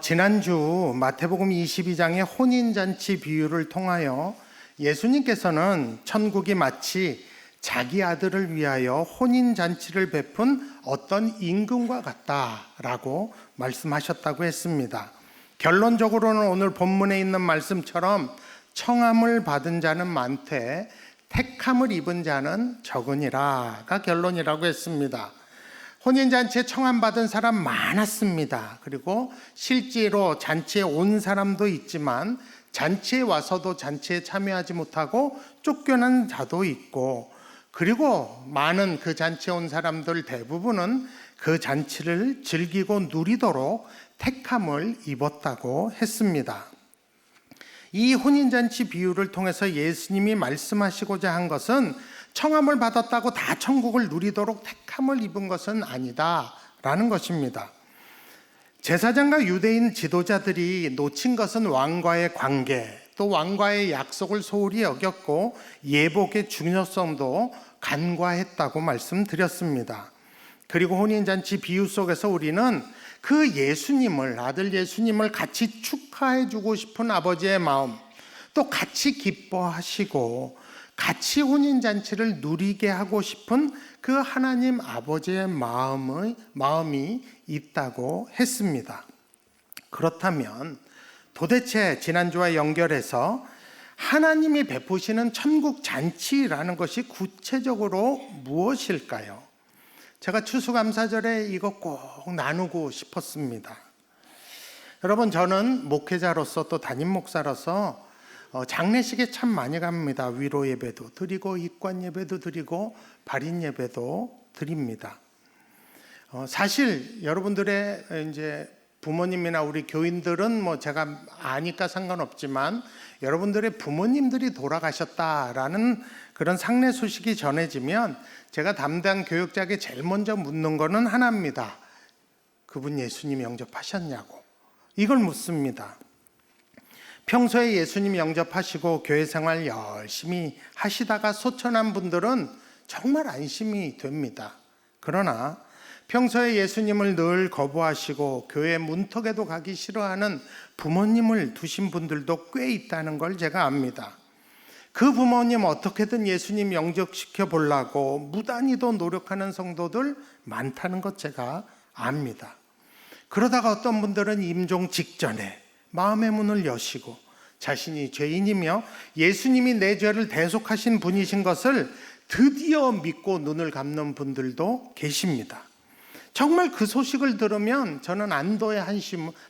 지난주 마태복음 22장의 혼인잔치 비유를 통하여 예수님께서는 천국이 마치 자기 아들을 위하여 혼인잔치를 베푼 어떤 임금과 같다라고 말씀하셨다고 했습니다. 결론적으로는 오늘 본문에 있는 말씀처럼 청함을 받은 자는 많되 택함을 입은 자는 적으니라가 결론이라고 했습니다. 혼인잔치에 청함받은 사람 많았습니다. 그리고 실제로 잔치에 온 사람도 있지만 잔치에 와서도 잔치에 참여하지 못하고 쫓겨난 자도 있고, 그리고 많은 그 잔치에 온 사람들 대부분은 그 잔치를 즐기고 누리도록 택함을 입었다고 했습니다. 이 혼인잔치 비유를 통해서 예수님이 말씀하시고자 한 것은 청함을 받았다고 다 천국을 누리도록 택함을 입은 것은 아니다라는 것입니다. 제사장과 유대인 지도자들이 놓친 것은 왕과의 관계, 또 왕과의 약속을 소홀히 여겼고 예복의 중요성도 간과했다고 말씀드렸습니다. 그리고 혼인잔치 비유 속에서 우리는 그 예수님을, 아들 예수님을 같이 축하해주고 싶은 아버지의 마음, 또 같이 기뻐하시고 같이 혼인잔치를 누리게 하고 싶은 그 하나님 아버지의 마음이 있다고 했습니다. 그렇다면 도대체 지난주와 연결해서 하나님이 베푸시는 천국 잔치라는 것이 구체적으로 무엇일까요? 제가 추수감사절에 이거 꼭 나누고 싶었습니다. 여러분, 저는 목회자로서 또 담임 목사로서 장례식에 참 많이 갑니다. 위로 예배도 드리고 입관 예배도 드리고 발인 예배도 드립니다. 사실 여러분들의 이제 부모님이나 우리 교인들은 뭐 제가 아니까 상관없지만 여러분들의 부모님들이 돌아가셨다라는 그런 상례 소식이 전해지면 제가 담당 교육자에게 제일 먼저 묻는 거는 하나입니다. 그분 예수님 영접하셨냐고. 이걸 묻습니다. 평소에 예수님 영접하시고 교회 생활 열심히 하시다가 소천한 분들은 정말 안심이 됩니다. 그러나 평소에 예수님을 늘 거부하시고 교회 문턱에도 가기 싫어하는 부모님을 두신 분들도 꽤 있다는 걸 제가 압니다. 그 부모님 어떻게든 예수님 영접시켜 보려고 무단히도 노력하는 성도들 많다는 것 제가 압니다. 그러다가 어떤 분들은 임종 직전에 마음의 문을 여시고 자신이 죄인이며 예수님이 내 죄를 대속하신 분이신 것을 드디어 믿고 눈을 감는 분들도 계십니다. 정말 그 소식을 들으면 저는 안도의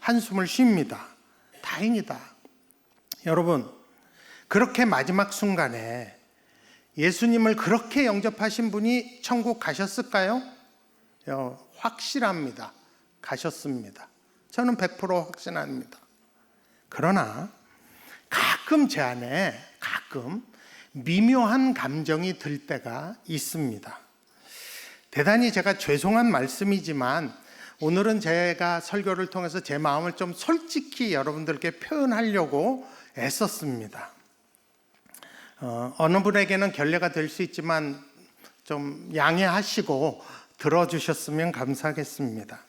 한숨을 쉽니다. 다행이다. 여러분, 그렇게 마지막 순간에 예수님을 그렇게 영접하신 분이 천국 가셨을까요? 확실합니다. 가셨습니다. 저는 100% 확신합니다. 그러나 가끔 제 안에 미묘한 감정이 들 때가 있습니다. 대단히 제가 죄송한 말씀이지만 오늘은 제가 설교를 통해서 제 마음을 좀 솔직히 여러분들께 표현하려고 애썼습니다. 어느 분에게는 결례가 될 수 있지만 좀 양해하시고 들어주셨으면 감사하겠습니다.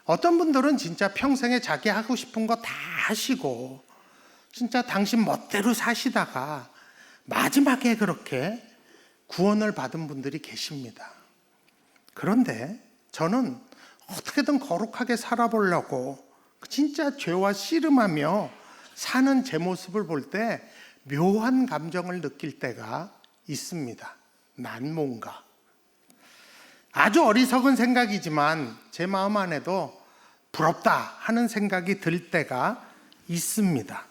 어떤 분들은 진짜 평생에 자기 하고 싶은 거 다 하시고 진짜 당신 멋대로 사시다가 마지막에 그렇게 구원을 받은 분들이 계십니다. 그런데 저는 어떻게든 거룩하게 살아보려고 진짜 죄와 씨름하며 사는 제 모습을 볼 때 묘한 감정을 느낄 때가 있습니다. 난 뭔가 아주 어리석은 생각이지만 제 마음 안에도 부럽다 하는 생각이 들 때가 있습니다.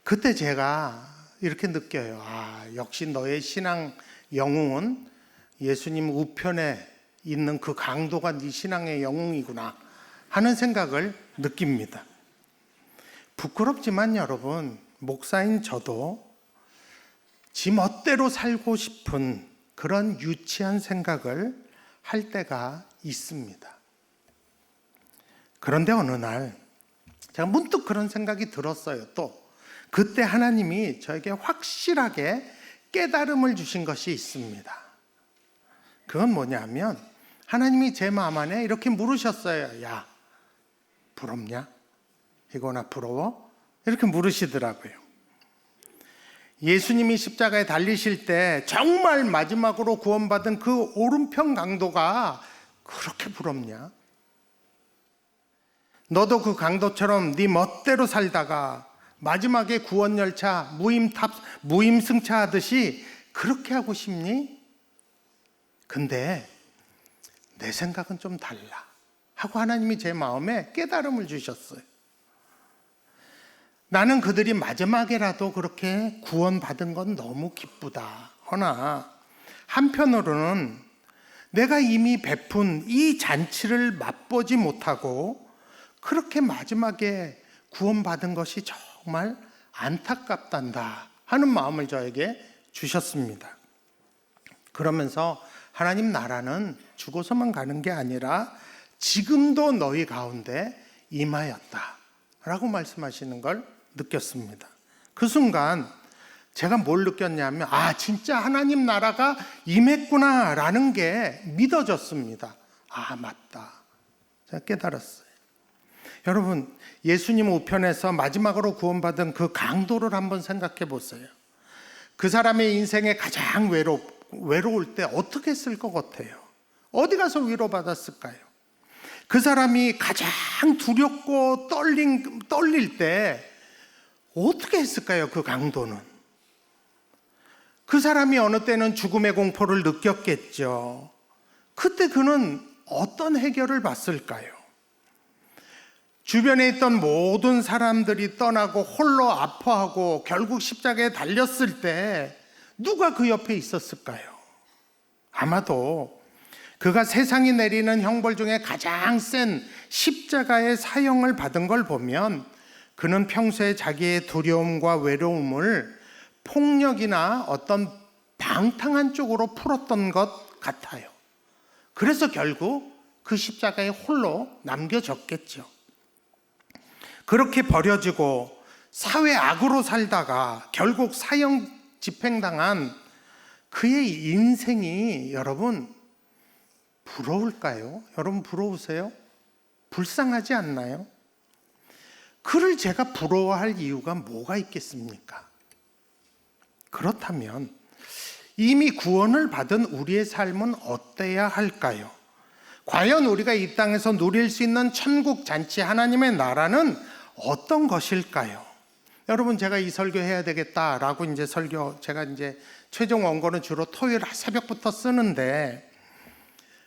그때 제가 이렇게 느껴요. 역시 너의 신앙 영웅은 예수님 우편에 있는 그 강도가 네 신앙의 영웅이구나 하는 생각을 느낍니다. 부끄럽지만 여러분, 목사인 저도 지 멋대로 살고 싶은 그런 유치한 생각을 할 때가 있습니다. 그런데 어느 날 제가 문득 그런 생각이 들었어요. 또 그때 하나님이 저에게 확실하게 깨달음을 주신 것이 있습니다. 그건 뭐냐면 하나님이 제 마음 안에 이렇게 물으셨어요. 야, 부럽냐? 이거나 부러워? 이렇게 물으시더라고요. 예수님이 십자가에 달리실 때 정말 마지막으로 구원받은 그 오른편 강도가 그렇게 부럽냐? 너도 그 강도처럼 네 멋대로 살다가 마지막에 구원 열차 무임승차 하듯이 그렇게 하고 싶니? 근데 내 생각은 좀 달라 하고 하나님이 제 마음에 깨달음을 주셨어요. 나는 그들이 마지막에라도 그렇게 구원받은 건 너무 기쁘다. 허나 한편으로는 내가 이미 베푼 이 잔치를 맛보지 못하고 그렇게 마지막에 구원받은 것이 정말 안타깝단다 하는 마음을 저에게 주셨습니다. 그러면서 하나님 나라는 죽어서만 가는 게 아니라 지금도 너희 가운데 임하였다 라고 말씀하시는 걸 느꼈습니다. 그 순간 제가 뭘 느꼈냐면 진짜 하나님 나라가 임했구나 라는 게 믿어졌습니다. 맞다. 제가 깨달았어요. 여러분, 예수님 우편에서 마지막으로 구원받은 그 강도를 한번 생각해 보세요. 그 사람의 인생에 가장 외로울 때 어떻게 했을 것 같아요? 어디 가서 위로받았을까요? 그 사람이 가장 두렵고 떨릴 때 어떻게 했을까요? 그 강도는. 그 사람이 어느 때는 죽음의 공포를 느꼈겠죠. 그때 그는 어떤 해결을 받았을까요? 주변에 있던 모든 사람들이 떠나고 홀로 아파하고 결국 십자가에 달렸을 때 누가 그 옆에 있었을까요? 아마도 그가 세상이 내리는 형벌 중에 가장 센 십자가의 사형을 받은 걸 보면 그는 평소에 자기의 두려움과 외로움을 폭력이나 어떤 방탕한 쪽으로 풀었던 것 같아요. 그래서 결국 그 십자가에 홀로 남겨졌겠죠. 그렇게 버려지고 사회 악으로 살다가 결국 사형 집행당한 그의 인생이 여러분 부러울까요? 여러분 부러우세요? 불쌍하지 않나요? 그를 제가 부러워할 이유가 뭐가 있겠습니까? 그렇다면 이미 구원을 받은 우리의 삶은 어때야 할까요? 과연 우리가 이 땅에서 누릴 수 있는 천국 잔치 하나님의 나라는 어떤 것일까요? 여러분, 제가 이 설교 해야 되겠다라고 제가 최종 원고는 주로 토요일 새벽부터 쓰는데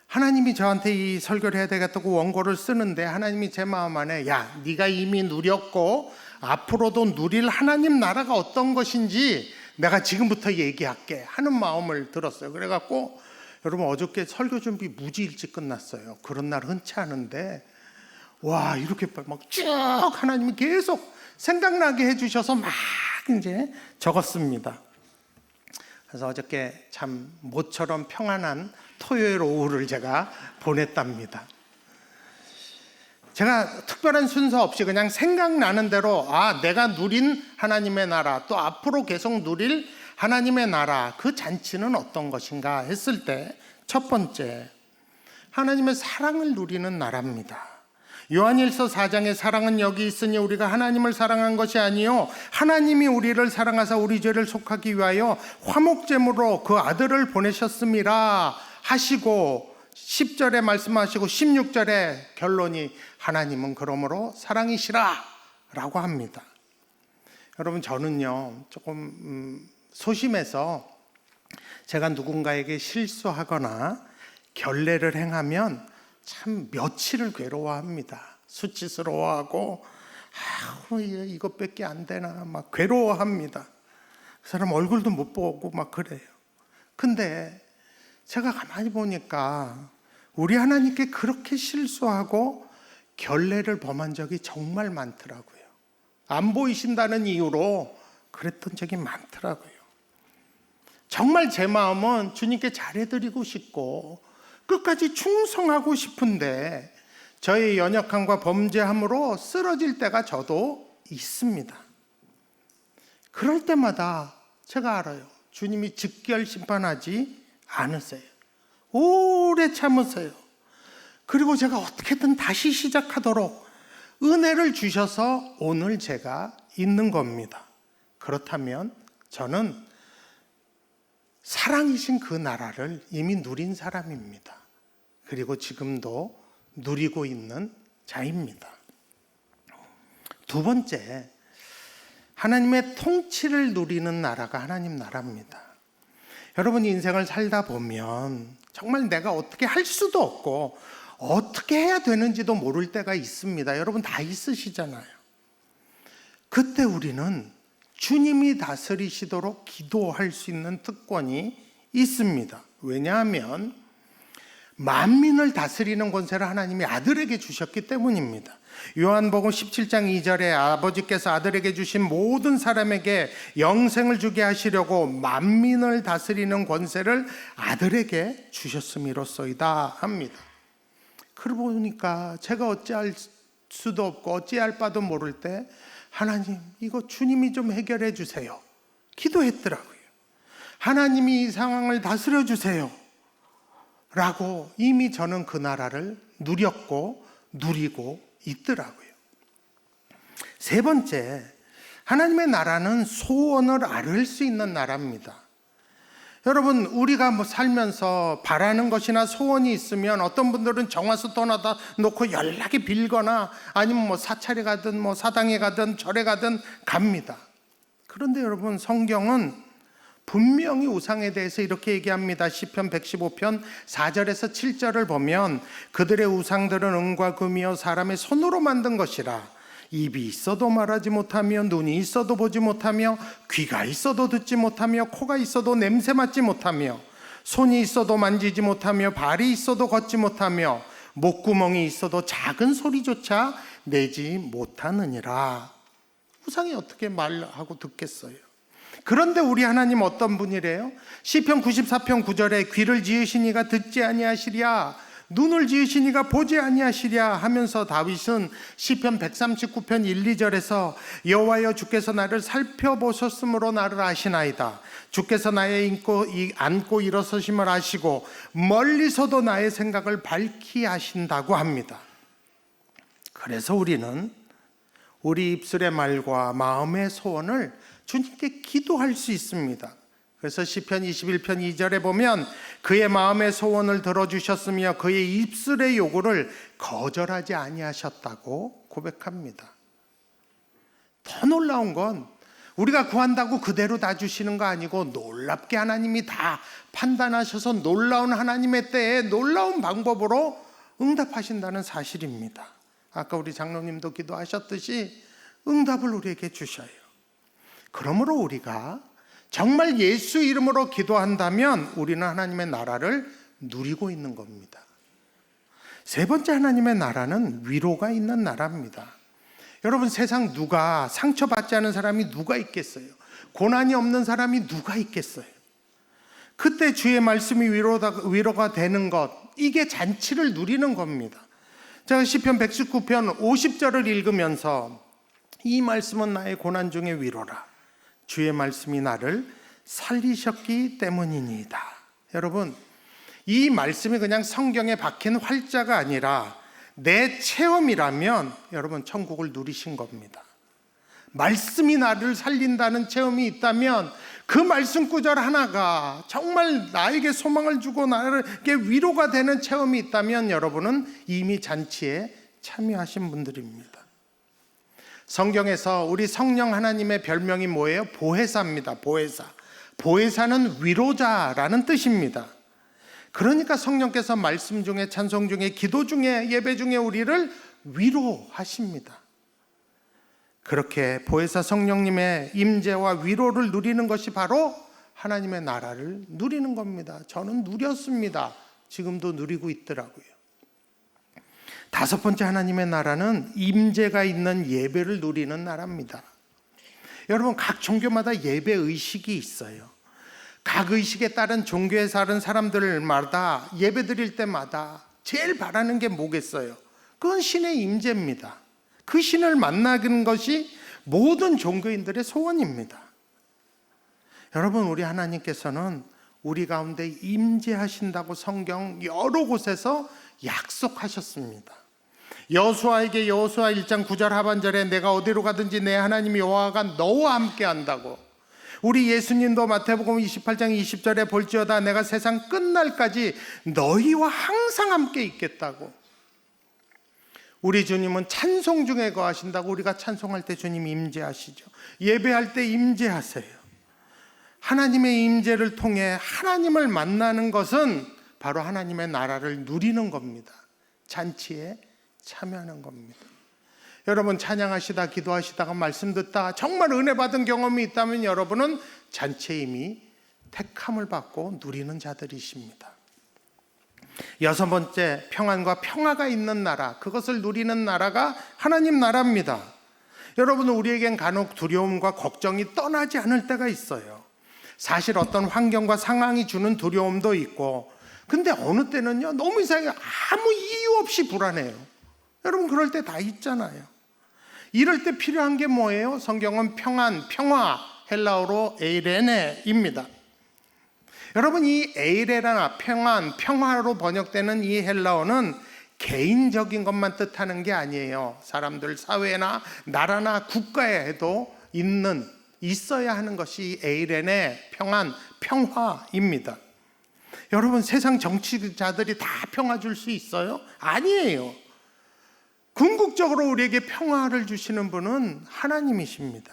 하나님이 저한테 이 설교를 해야 되겠다고 원고를 쓰는데 하나님이 제 마음 안에 네가 이미 누렸고 앞으로도 누릴 하나님 나라가 어떤 것인지 내가 지금부터 얘기할게 하는 마음을 들었어요. 그래갖고 여러분 어저께 설교 준비 무지 일찍 끝났어요. 그런 날 흔치 않은데 이렇게 막 쭉 하나님이 계속 생각나게 해주셔서 막 적었습니다. 그래서 어저께 참 모처럼 평안한 토요일 오후를 제가 보냈답니다. 제가 특별한 순서 없이 그냥 생각나는 대로 내가 누린 하나님의 나라, 또 앞으로 계속 누릴 하나님의 나라, 그 잔치는 어떤 것인가 했을 때 첫 번째, 하나님의 사랑을 누리는 나라입니다. 요한일서 4장의 사랑은 여기 있으니 우리가 하나님을 사랑한 것이 아니요 하나님이 우리를 사랑하사 우리 죄를 속하기 위하여 화목제물로 그 아들을 보내셨음이라 하시고 10절에 말씀하시고 16절에 결론이 하나님은 그러므로 사랑이시라 라고 합니다. 여러분, 저는요 조금 소심해서 제가 누군가에게 실수하거나 결례를 행하면 참 며칠을 괴로워합니다. 수치스러워하고 이것밖에 안 되나 막 괴로워합니다. 그 사람 얼굴도 못 보고 막 그래요. 근데 제가 가만히 보니까 우리 하나님께 그렇게 실수하고 결례를 범한 적이 정말 많더라고요. 안 보이신다는 이유로 그랬던 적이 많더라고요. 정말 제 마음은 주님께 잘해드리고 싶고 끝까지 충성하고 싶은데 저의 연약함과 범죄함으로 쓰러질 때가 저도 있습니다. 그럴 때마다 제가 알아요. 주님이 즉결 심판하지 않으세요. 오래 참으세요. 그리고 제가 어떻게든 다시 시작하도록 은혜를 주셔서 오늘 제가 있는 겁니다. 그렇다면 저는 사랑이신 그 나라를 이미 누린 사람입니다. 그리고 지금도 누리고 있는 자입니다. 두 번째, 하나님의 통치를 누리는 나라가 하나님 나라입니다. 여러분, 인생을 살다 보면 정말 내가 어떻게 할 수도 없고 어떻게 해야 되는지도 모를 때가 있습니다. 여러분 다 있으시잖아요. 그때 우리는 주님이 다스리시도록 기도할 수 있는 특권이 있습니다. 왜냐하면 만민을 다스리는 권세를 하나님이 아들에게 주셨기 때문입니다. 요한복음 17장 2절에 아버지께서 아들에게 주신 모든 사람에게 영생을 주게 하시려고 만민을 다스리는 권세를 아들에게 주셨음이로소이다 합니다. 그러고 보니까 제가 어찌할 수도 없고 어찌할 바도 모를 때 하나님, 이거 주님이 좀 해결해 주세요 기도했더라고요. 하나님이 이 상황을 다스려 주세요 라고 이미 저는 그 나라를 누렸고 누리고 있더라고요. 세 번째, 하나님의 나라는 소원을 아뢰을 수 있는 나라입니다. 여러분, 우리가 살면서 바라는 것이나 소원이 있으면 어떤 분들은 정화수 떠나다 놓고 연락이 빌거나 아니면 사찰에 가든 사당에 가든 절에 가든 갑니다. 그런데 여러분, 성경은 분명히 우상에 대해서 이렇게 얘기합니다. 시편 115편 4절에서 7절을 보면 그들의 우상들은 은과 금이요 사람의 손으로 만든 것이라 입이 있어도 말하지 못하며 눈이 있어도 보지 못하며 귀가 있어도 듣지 못하며 코가 있어도 냄새 맡지 못하며 손이 있어도 만지지 못하며 발이 있어도 걷지 못하며 목구멍이 있어도 작은 소리조차 내지 못하느니라. 우상이 어떻게 말하고 듣겠어요? 그런데 우리 하나님 어떤 분이래요? 시편 94편 9절에 귀를 지으시니가 듣지 아니하시랴 눈을 지으시니가 보지 아니하시랴 하면서 다윗은 시편 139편 1, 2절에서 여호와여 주께서 나를 살펴보셨으므로 나를 아시나이다. 주께서 나의 앉고 일어서심을 아시고 멀리서도 나의 생각을 밝히 아신다고 합니다. 그래서 우리는 우리 입술의 말과 마음의 소원을 주님께 기도할 수 있습니다. 그래서 시편 21편 2절에 보면 그의 마음의 소원을 들어주셨으며 그의 입술의 요구를 거절하지 아니하셨다고 고백합니다. 더 놀라운 건 우리가 구한다고 그대로 다 주시는 거 아니고 놀랍게 하나님이 다 판단하셔서 놀라운 하나님의 때에 놀라운 방법으로 응답하신다는 사실입니다. 아까 우리 장로님도 기도하셨듯이 응답을 우리에게 주셔요. 그러므로 우리가 정말 예수 이름으로 기도한다면 우리는 하나님의 나라를 누리고 있는 겁니다. 세 번째, 하나님의 나라는 위로가 있는 나라입니다. 여러분, 세상 누가 상처받지 않은 사람이 누가 있겠어요? 고난이 없는 사람이 누가 있겠어요? 그때 주의 말씀이 위로가 되는 것, 이게 잔치를 누리는 겁니다. 제가 시편 119편 50절을 읽으면서 이 말씀은 나의 고난 중의 위로라. 주의 말씀이 나를 살리셨기 때문이니이다. 여러분, 이 말씀이 그냥 성경에 박힌 활자가 아니라 내 체험이라면 여러분 천국을 누리신 겁니다. 말씀이 나를 살린다는 체험이 있다면 그 말씀 구절 하나가 정말 나에게 소망을 주고 나에게 위로가 되는 체험이 있다면 여러분은 이미 잔치에 참여하신 분들입니다. 성경에서 우리 성령 하나님의 별명이 뭐예요? 보혜사입니다. 보혜사. 보혜사는 위로자라는 뜻입니다. 그러니까 성령께서 말씀 중에, 찬송 중에, 기도 중에, 예배 중에 우리를 위로하십니다. 그렇게 보혜사 성령님의 임재와 위로를 누리는 것이 바로 하나님의 나라를 누리는 겁니다. 저는 누렸습니다. 지금도 누리고 있더라고요. 다섯 번째, 하나님의 나라는 임재가 있는 예배를 누리는 나라입니다. 여러분, 각 종교마다 예배 의식이 있어요. 각 의식에 따른 종교에 사는 사람들마다 예배 드릴 때마다 제일 바라는 게 뭐겠어요? 그건 신의 임재입니다. 그 신을 만나는 것이 모든 종교인들의 소원입니다. 여러분, 우리 하나님께서는 우리 가운데 임재하신다고 성경 여러 곳에서 약속하셨습니다. 여호수아에게 여호수아 1장 9절 하반절에 내가 어디로 가든지 내 하나님 여호와가 너와 함께 한다고. 우리 예수님도 마태복음 28장 20절에 볼지어다 내가 세상 끝날까지 너희와 항상 함께 있겠다고. 우리 주님은 찬송 중에 거하신다고. 우리가 찬송할 때 주님 임재하시죠. 예배할 때 임재하세요. 하나님의 임재를 통해 하나님을 만나는 것은 바로 하나님의 나라를 누리는 겁니다. 잔치에 참여하는 겁니다. 여러분, 찬양하시다 기도하시다가 말씀 듣다 정말 은혜 받은 경험이 있다면 여러분은 잔치에 이미 택함을 받고 누리는 자들이십니다. 여섯 번째, 평안과 평화가 있는 나라, 그것을 누리는 나라가 하나님 나라입니다. 여러분, 우리에겐 간혹 두려움과 걱정이 떠나지 않을 때가 있어요. 사실 어떤 환경과 상황이 주는 두려움도 있고, 근데 어느 때는요 너무 이상해요. 아무 이유 없이 불안해요. 여러분, 그럴 때 다 있잖아요. 이럴 때 필요한 게 뭐예요? 성경은 평안, 평화, 헬라어로 에이레네입니다. 여러분, 이 에이레나 평안, 평화로 번역되는 이 헬라어는 개인적인 것만 뜻하는 게 아니에요. 사람들, 사회나 나라나 국가에도 있어야 하는 것이 에이레네, 평안, 평화입니다. 여러분, 세상 정치자들이 다 평화 줄 수 있어요? 아니에요. 궁극적으로 우리에게 평화를 주시는 분은 하나님이십니다.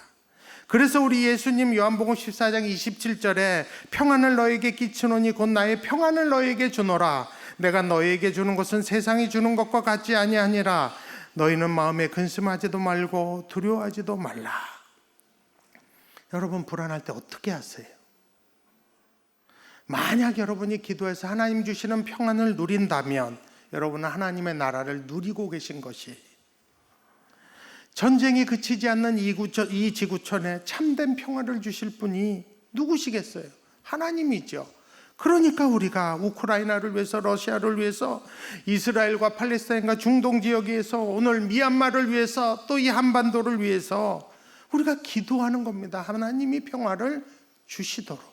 그래서 우리 예수님 요한복음 14장 27절에 평안을 너에게 끼치노니 곧 나의 평안을 너에게 주노라. 내가 너에게 주는 것은 세상이 주는 것과 같지 아니하니라. 너희는 마음에 근심하지도 말고 두려워하지도 말라. 여러분, 불안할 때 어떻게 하세요? 만약 여러분이 기도해서 하나님 주시는 평안을 누린다면 여러분은 하나님의 나라를 누리고 계신 것이에요. 전쟁이 그치지 않는 이 지구촌에 참된 평화를 주실 분이 누구시겠어요? 하나님이죠. 그러니까 우리가 우크라이나를 위해서, 러시아를 위해서, 이스라엘과 팔레스타인과 중동 지역에서, 오늘 미얀마를 위해서, 또 이 한반도를 위해서 우리가 기도하는 겁니다. 하나님이 평화를 주시도록.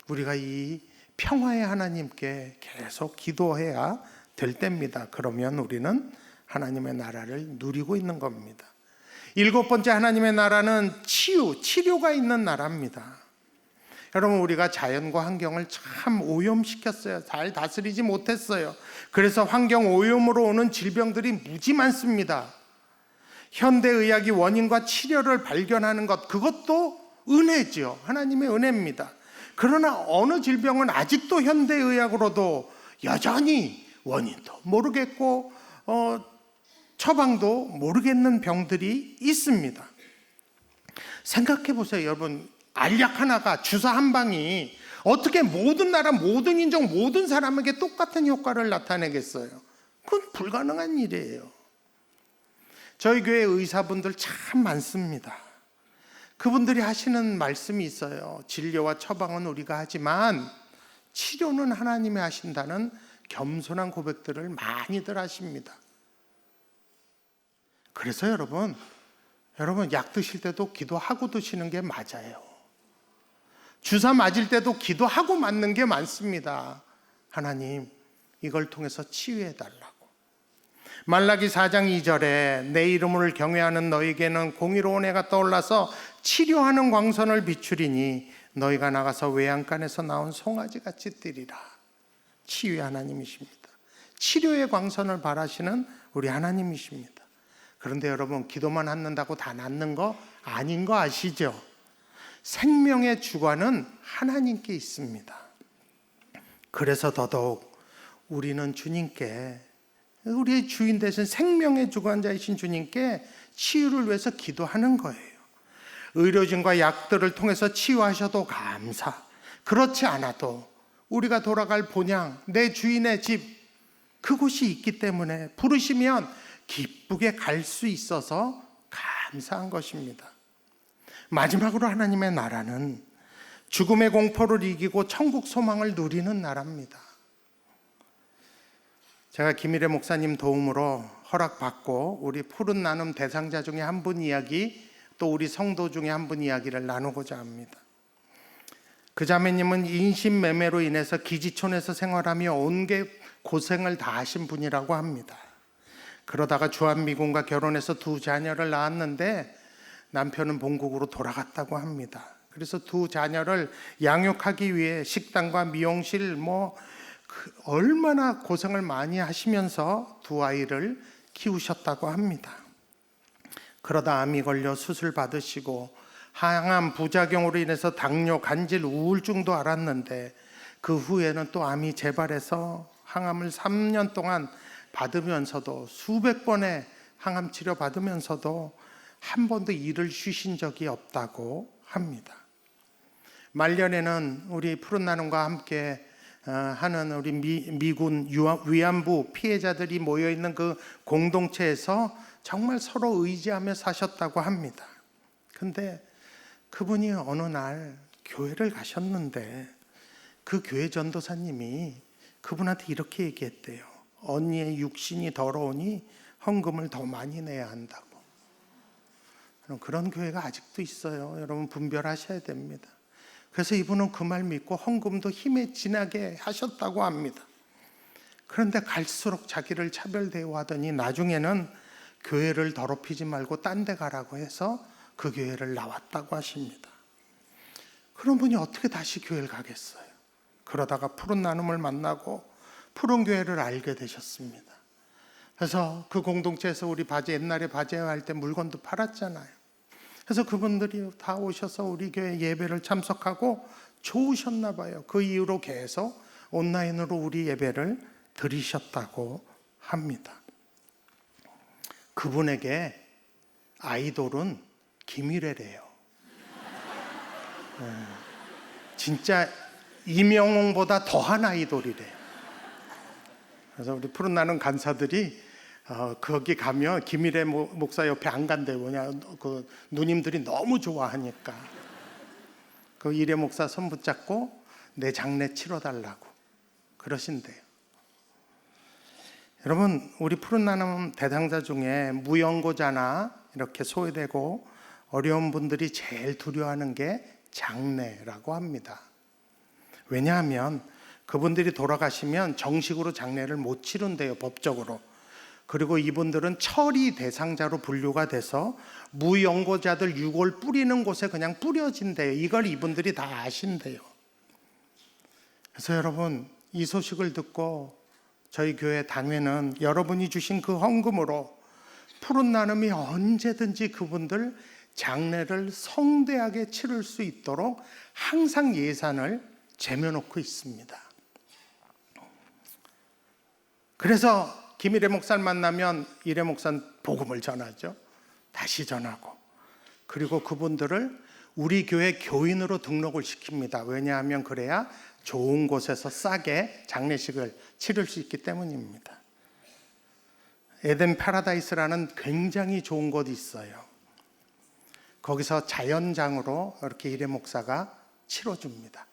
우리가 이 평화의 하나님께 계속 기도해야 될 때입니다. 그러면 우리는 하나님의 나라를 누리고 있는 겁니다. 일곱 번째, 하나님의 나라는 치료가 있는 나라입니다. 여러분, 우리가 자연과 환경을 참 오염시켰어요. 잘 다스리지 못했어요. 그래서 환경 오염으로 오는 질병들이 무지 많습니다. 현대의학이 원인과 치료를 발견하는 것, 그것도 은혜죠. 하나님의 은혜입니다. 그러나 어느 질병은 아직도 현대의학으로도 여전히 원인도 모르겠고 처방도 모르겠는 병들이 있습니다. 생각해 보세요. 여러분, 알약 하나가, 주사 한 방이 어떻게 모든 나라, 모든 인종, 모든 사람에게 똑같은 효과를 나타내겠어요? 그건 불가능한 일이에요. 저희 교회 의사분들 참 많습니다. 그분들이 하시는 말씀이 있어요. 진료와 처방은 우리가 하지만 치료는 하나님이 하신다는 겸손한 고백들을 많이들 하십니다. 그래서 여러분 약 드실 때도 기도하고 드시는 게 맞아요. 주사 맞을 때도 기도하고 맞는 게 많습니다. 하나님, 이걸 통해서 치유해 달라고. 말라기 4장 2절에 내 이름을 경외하는 너에게는 공의로운 해가 떠올라서 치료하는 광선을 비추리니 너희가 나가서 외양간에서 나온 송아지같이 뛰리라. 치유의 하나님이십니다. 치료의 광선을 바라시는 우리 하나님이십니다. 그런데 여러분, 기도만 한다고 다 낫는 거 아닌 거 아시죠? 생명의 주관은 하나님께 있습니다. 그래서 더더욱 우리는 주님께, 우리의 주인 되신 생명의 주관자이신 주님께 치유를 위해서 기도하는 거예요. 의료진과 약들을 통해서 치유하셔도 감사. 그렇지 않아도 우리가 돌아갈 본향, 내 주인의 집, 그곳이 있기 때문에 부르시면 기쁘게 갈 수 있어서 감사한 것입니다. 마지막으로 하나님의 나라는 죽음의 공포를 이기고 천국 소망을 누리는 나라입니다. 제가 김일애 목사님 도움으로 허락받고 우리 푸른 나눔 대상자 중에 한 분 이야기, 또 우리 성도 중에 한 분 이야기를 나누고자 합니다. 그 자매님은 인신매매로 인해서 기지촌에서 생활하며 온 고생을 다 하신 분이라고 합니다. 그러다가 주한미군과 결혼해서 2 자녀를 낳았는데 남편은 본국으로 돌아갔다고 합니다. 그래서 2 자녀를 양육하기 위해 식당과 미용실 얼마나 고생을 많이 하시면서 2 아이를 키우셨다고 합니다. 그러다 암이 걸려 수술 받으시고 항암 부작용으로 인해서 당뇨, 간질, 우울증도 앓았는데 그 후에는 또 암이 재발해서 항암을 3년 동안 받으면서도 수백 번의 항암 치료 받으면서도 한 번도 일을 쉬신 적이 없다고 합니다. 말년에는 우리 푸른 나눔과 함께 하는 우리 미군 위안부 피해자들이 모여있는 그 공동체에서 정말 서로 의지하며 사셨다고 합니다. 근데 그분이 어느 날 교회를 가셨는데 그 교회 전도사님이 그분한테 이렇게 얘기했대요. 언니의 육신이 더러우니 헌금을 더 많이 내야 한다고. 그런 교회가 아직도 있어요. 여러분 분별하셔야 됩니다. 그래서 이분은 그 말 믿고 헌금도 힘에 지나게 하셨다고 합니다. 그런데 갈수록 자기를 차별 대우하더니 나중에는 교회를 더럽히지 말고 딴 데 가라고 해서 그 교회를 나왔다고 하십니다. 그런 분이 어떻게 다시 교회를 가겠어요? 그러다가 푸른 나눔을 만나고 푸른 교회를 알게 되셨습니다. 그래서 그 공동체에서 우리 옛날에 바제할 때 물건도 팔았잖아요. 그래서 그분들이 다 오셔서 우리 교회 예배를 참석하고 좋으셨나 봐요. 그 이후로 계속 온라인으로 우리 예배를 드리셨다고 합니다. 그분에게 아이돌은 김일애래요. 진짜 이명웅보다 더한 아이돌이래요. 그래서 우리 푸른 나눔 간사들이 거기 가면 김일애 목사 옆에 안 간대요. 뭐냐, 그 누님들이 너무 좋아하니까. 그 일애 목사 손 붙잡고 내 장례 치러달라고 그러신대요. 여러분, 우리 푸른 나눔 대상자 중에 무연고자나 이렇게 소외되고 어려운 분들이 제일 두려워하는 게 장례라고 합니다. 왜냐하면 그분들이 돌아가시면 정식으로 장례를 못 치른대요, 법적으로. 그리고 이분들은 처리 대상자로 분류가 돼서 무연고자들 유골 뿌리는 곳에 그냥 뿌려진대요. 이걸 이분들이 다 아신대요. 그래서 여러분, 이 소식을 듣고 저희 교회 당회는 여러분이 주신 그 헌금으로 푸른 나눔이 언제든지 그분들 장례를 성대하게 치를 수 있도록 항상 예산을 재며놓고 있습니다. 그래서 김일애 목사를 만나면 일애 목사는 복음을 전하죠. 다시 전하고. 그리고 그분들을 우리 교회 교인으로 등록을 시킵니다. 왜냐하면 그래야 좋은 곳에서 싸게 장례식을 치를 수 있기 때문입니다. 에덴 파라다이스라는 굉장히 좋은 곳이 있어요. 거기서 자연장으로 이렇게 일애 목사가 치러줍니다.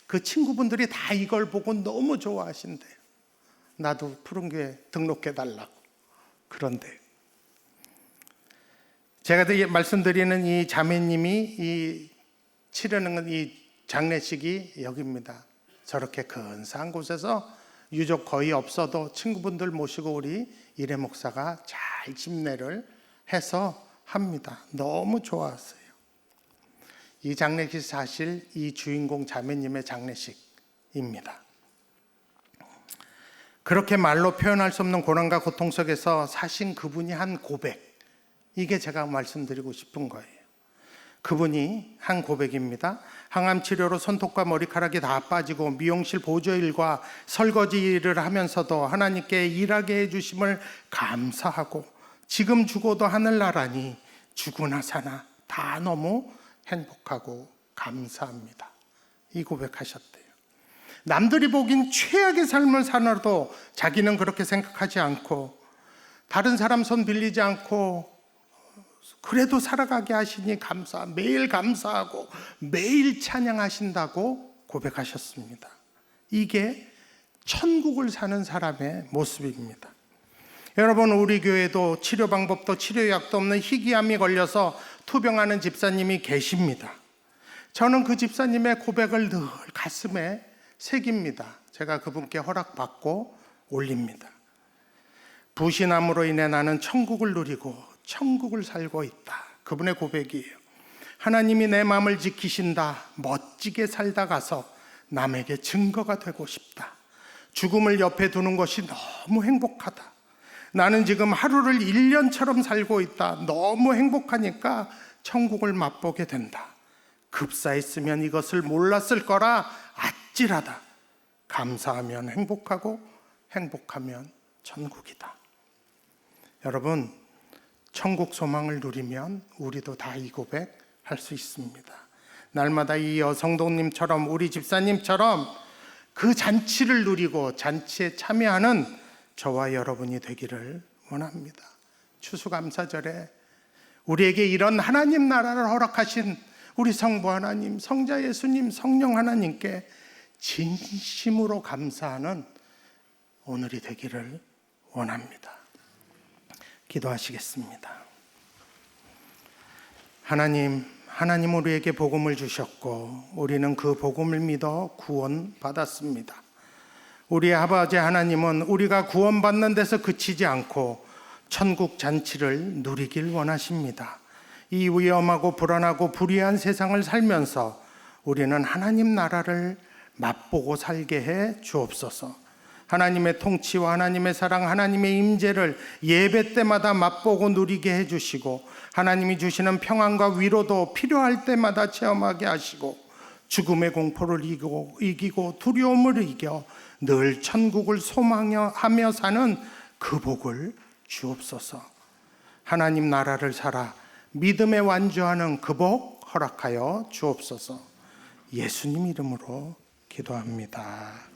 그 친구분들이 다 이걸 보고 너무 좋아하신대요. 나도 푸른교회 등록해달라고. 그런데 제가 말씀드리는 이 자매님이 치르는 이 장례식이 여기입니다. 저렇게 근사한 곳에서 유족 거의 없어도 친구분들 모시고 우리 일애 목사가 잘 집례를 해서 합니다. 너무 좋았어요. 이 장례식 사실 이 주인공 자매님의 장례식입니다. 그렇게 말로 표현할 수 없는 고난과 고통 속에서 사신 그분이 한 고백, 이게 제가 말씀드리고 싶은 거예요. 그분이 한 고백입니다. 항암 치료로 손톱과 머리카락이 다 빠지고 미용실 보조일과 설거지 일을 하면서도 하나님께 일하게 해주심을 감사하고 지금 죽어도 하늘나라니 죽으나 사나 다 너무 행복하고 감사합니다. 이 고백하셨대요. 남들이 보긴 최악의 삶을 살아도 자기는 그렇게 생각하지 않고 다른 사람 손 빌리지 않고 그래도 살아가게 하시니 매일 감사하고 매일 찬양하신다고 고백하셨습니다. 이게 천국을 사는 사람의 모습입니다. 여러분, 우리 교회도 치료 방법도 치료약도 없는 희귀암이 걸려서 투병하는 집사님이 계십니다. 저는 그 집사님의 고백을 늘 가슴에 새깁니다. 제가 그분께 허락받고 올립니다. 부신함으로 인해 나는 천국을 누리고 천국을 살고 있다. 그분의 고백이에요. 하나님이 내 마음을 지키신다. 멋지게 살다 가서 남에게 증거가 되고 싶다. 죽음을 옆에 두는 것이 너무 행복하다. 나는 지금 하루를 1년처럼 살고 있다. 너무 행복하니까 천국을 맛보게 된다. 급사했으면 이것을 몰랐을 거라 아찔하다. 감사하면 행복하고 행복하면 천국이다. 여러분, 천국 소망을 누리면 우리도 다 이 고백 할 수 있습니다. 날마다 이 여성도님처럼 우리 집사님처럼 그 잔치를 누리고 잔치에 참여하는 저와 여러분이 되기를 원합니다. 추수감사절에 우리에게 이런 하나님 나라를 허락하신 우리 성부 하나님, 성자 예수님, 성령 하나님께 진심으로 감사하는 오늘이 되기를 원합니다. 기도하시겠습니다. 하나님 우리에게 복음을 주셨고 우리는 그 복음을 믿어 구원받았습니다. 우리 아버지 하나님은 우리가 구원받는 데서 그치지 않고 천국 잔치를 누리길 원하십니다. 이 위험하고 불안하고 불의한 세상을 살면서 우리는 하나님 나라를 맛보고 살게 해 주옵소서. 하나님의 통치와 하나님의 사랑, 하나님의 임재를 예배 때마다 맛보고 누리게 해주시고 하나님이 주시는 평안과 위로도 필요할 때마다 체험하게 하시고 죽음의 공포를 이기고 두려움을 이겨 늘 천국을 소망하며 사는 그 복을 주옵소서. 하나님 나라를 살아 믿음에 완주하는 그 복 허락하여 주옵소서. 예수님 이름으로 기도합니다.